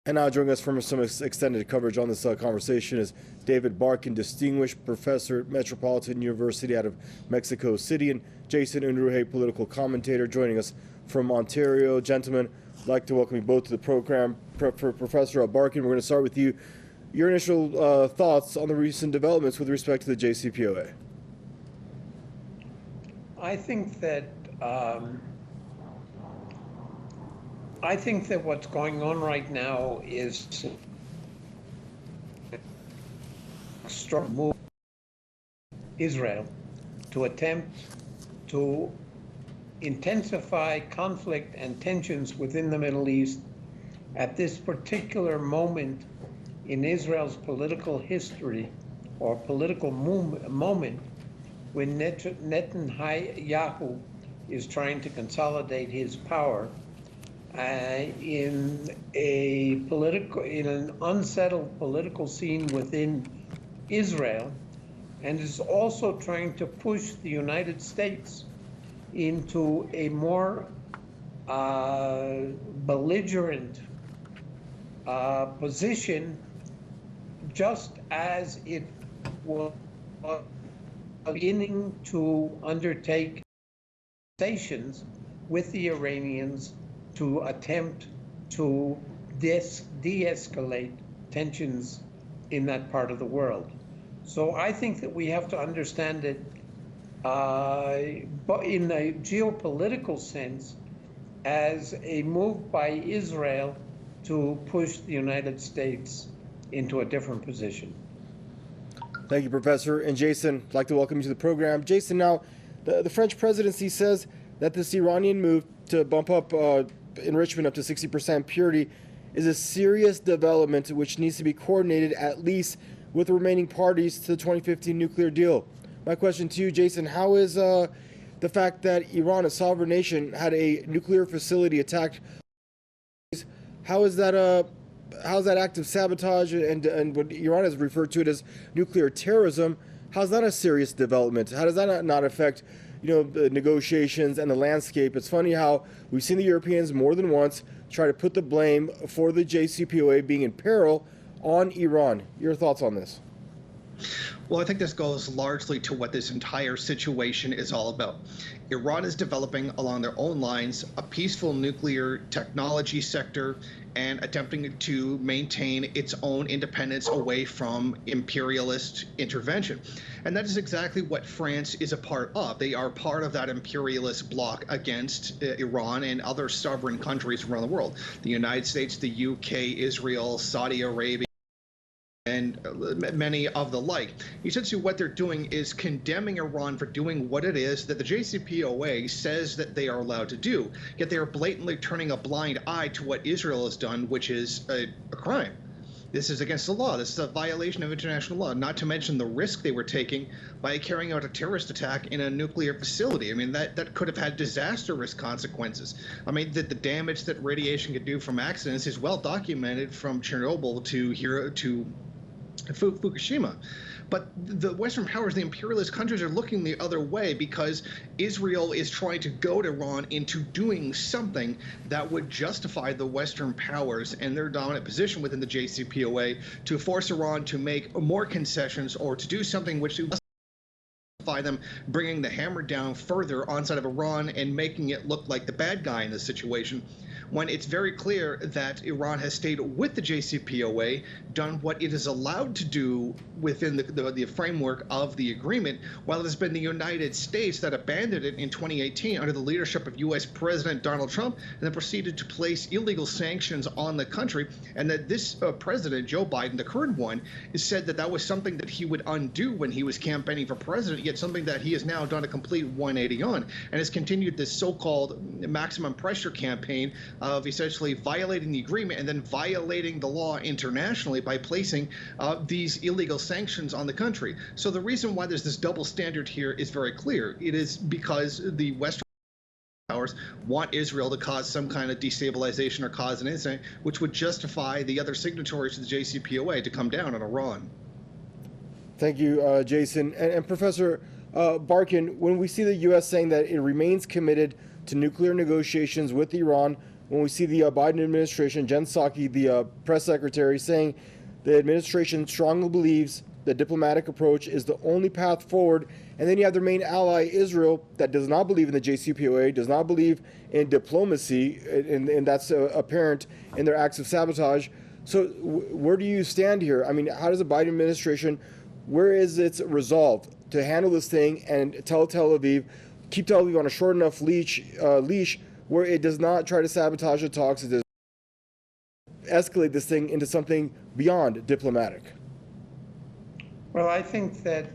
And now joining us from some extended coverage on this conversation is David Barkin, distinguished professor at Metropolitan University out of Mexico City, and Jason Unruhe, political commentator, joining us from Ontario. Gentlemen, I'd like to welcome you both to the program. For Professor Barkin, we're going to start with you. Your initial thoughts on the recent developments with respect to the JCPOA. I think that what's going on right now is a strong move Israel to attempt to intensify conflict and tensions within the Middle East at this particular moment in Israel's political history or political moment when Netanyahu is trying to consolidate his power in an unsettled political scene within Israel, and is also trying to push the United States into a more belligerent position, just as it was beginning to undertake conversations with the Iranians to attempt to de-escalate tensions in that part of the world. So I think that we have to understand it but in a geopolitical sense as a move by Israel to push the United States into a different position. Thank you, Professor. And Jason, I'd like to welcome you to the program. Jason, now, the French presidency says that this Iranian move to bump up enrichment up to 60% purity is a serious development which needs to be coordinated at least with the remaining parties to the 2015 nuclear deal. My question to you, Jason, how is the fact that Iran, a sovereign nation, had a nuclear facility attacked, how is that act of sabotage and what Iran has referred to it as nuclear terrorism, how's that a serious development? How does that not affect the negotiations and the landscape? It's funny how we've seen the Europeans more than once try to put the blame for the JCPOA being in peril on Iran. Your thoughts on this? Well, I think this goes largely to what this entire situation is all about. Iran is developing along their own lines a peaceful nuclear technology sector and attempting to maintain its own independence away from imperialist intervention. And that is exactly what France is a part of. They are part of that imperialist bloc against Iran and other sovereign countries around the world. The United States, the UK, Israel, Saudi Arabia, and many of the like. Essentially, what they're doing is condemning Iran for doing what it is that the JCPOA says that they are allowed to do, yet they are blatantly turning a blind eye to what Israel has done, which is a crime. This is against the law. This is a violation of international law, not to mention the risk they were taking by carrying out a terrorist attack in a nuclear facility. I mean, that could have had disastrous consequences. I mean, the damage that radiation could do from accidents is well documented from Chernobyl to Fukushima. But the Western powers, the imperialist countries, are looking the other way because Israel is trying to goad Iran into doing something that would justify the Western powers and their dominant position within the JCPOA to force Iran to make more concessions or to do something which would justify them bringing the hammer down further on side of Iran and making it look like the bad guy in this situation, when it's very clear that Iran has stayed with the JCPOA, done what it is allowed to do within the framework of the agreement, while it has been the United States that abandoned it in 2018 under the leadership of U.S. President Donald Trump, and then proceeded to place illegal sanctions on the country, and that this president, Joe Biden, the current one, has said that that was something that he would undo when he was campaigning for president, yet something that he has now done a complete 180 on, and has continued this so-called maximum pressure campaign of essentially violating the agreement and then violating the law internationally by placing these illegal sanctions on the country. So the reason why there's this double standard here is very clear. It is because the Western powers want Israel to cause some kind of destabilization or cause an incident, which would justify the other signatories to the JCPOA to come down on Iran. Thank you, Jason. And Professor Barkin, when we see the U.S. saying that it remains committed to nuclear negotiations with Iran, when we see the Biden administration, Jen Psaki, the press secretary, saying the administration strongly believes the diplomatic approach is the only path forward. And then you have their main ally, Israel, that does not believe in the JCPOA, does not believe in diplomacy, and that's apparent in their acts of sabotage. So where do you stand here? I mean, how does the Biden administration, where is its resolve to handle this thing and tell Tel Aviv, keep Tel Aviv on a short enough leash where it does not try to sabotage the talks, it does escalate this thing into something beyond diplomatic? Well, I think that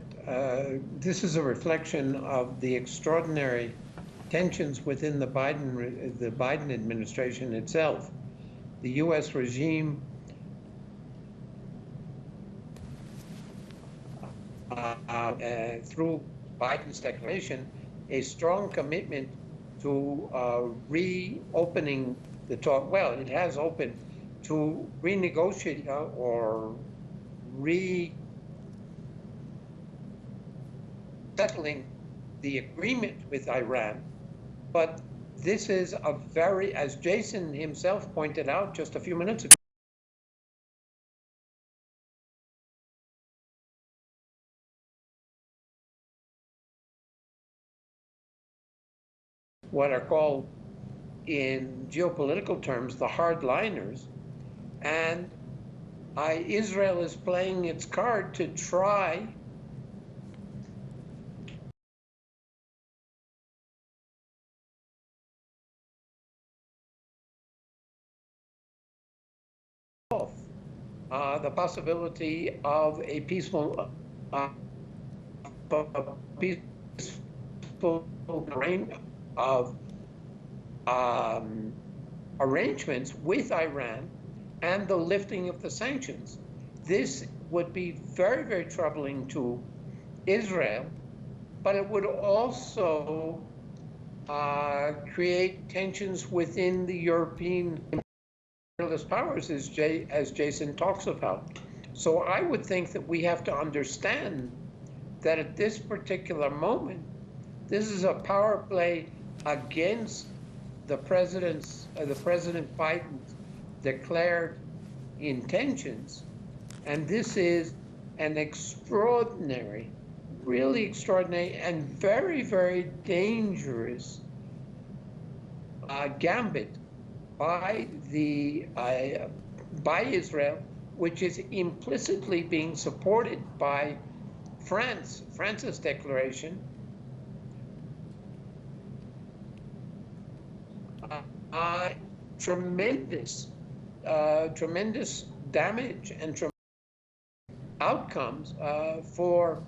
this is a reflection of the extraordinary tensions within the Biden administration itself. The U.S. regime through Biden's declaration, a strong commitment to reopening the talk. Well, it has opened to renegotiate or settling the agreement with Iran. But this is a very, as Jason himself pointed out just a few minutes ago, what are called in geopolitical terms the hardliners, and Israel is playing its card to try the possibility of a peaceful arrangements with Iran and the lifting of the sanctions. This would be very, very troubling to Israel, but it would also create tensions within the European imperialist powers, as Jason talks about. So I would think that we have to understand that at this particular moment, this is a power play against the President Biden's declared intentions, and this is an extraordinary, really extraordinary, and very, very dangerous gambit by Israel, which is implicitly being supported by France. France's declaration tremendous damage and outcomes for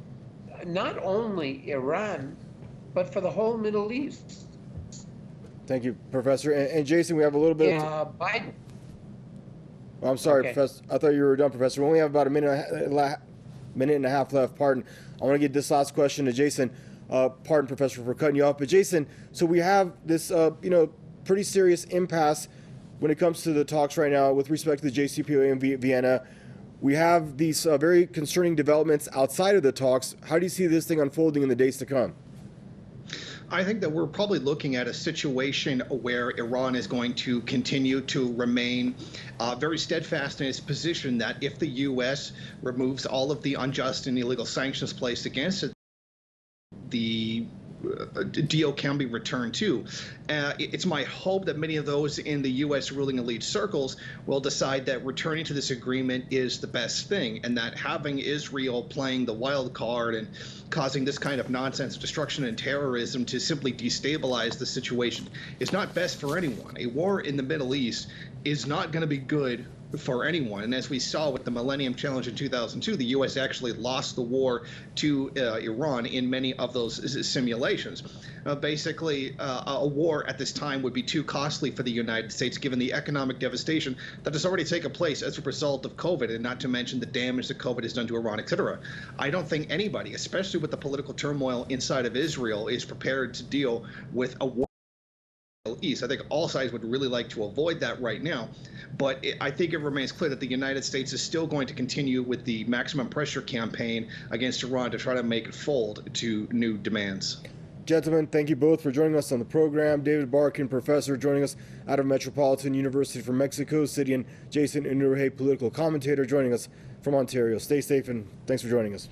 not only Iran, but for the whole Middle East. Thank you, Professor. And Jason, we have a little bit of Biden. Oh, I'm sorry, Okay. Professor. I thought you were done, Professor. We only have about a minute and a half left. Pardon. I want to get this last question to Jason. Pardon, Professor, for cutting you off. But Jason, so we have this, pretty serious impasse when it comes to the talks right now with respect to the JCPOA in Vienna. We have these very concerning developments outside of the talks. How do you see this thing unfolding in the days to come? I think that we're probably looking at a situation where Iran is going to continue to remain very steadfast in its position that if the U.S. removes all of the unjust and illegal sanctions placed against it, the deal can be returned to. It's my hope that many of those in the U.S. ruling elite circles will decide that returning to this agreement is the best thing, and that having Israel playing the wild card and causing this kind of nonsense, destruction, and terrorism to simply destabilize the situation is not best for anyone. A war in the Middle East is not going to be good for anyone. And as we saw with the Millennium Challenge in 2002, the U.S. actually lost the war to Iran in many of those simulations. Basically, a war at this time would be too costly for the United States, given the economic devastation that has already taken place as a result of COVID, and not to mention the damage that COVID has done to Iran, etc. I don't think anybody, especially with the political turmoil inside of Israel, is prepared to deal with a war East. I think all sides would really like to avoid that right now, but I think it remains clear that the United States is still going to continue with the maximum pressure campaign against Iran to try to make it fold to new demands. Gentlemen, thank you both for joining us on the program. David Barkin, professor, joining us out of Metropolitan University from Mexico City, and Jason Unruhe, political commentator, joining us from Ontario. Stay safe, and thanks for joining us.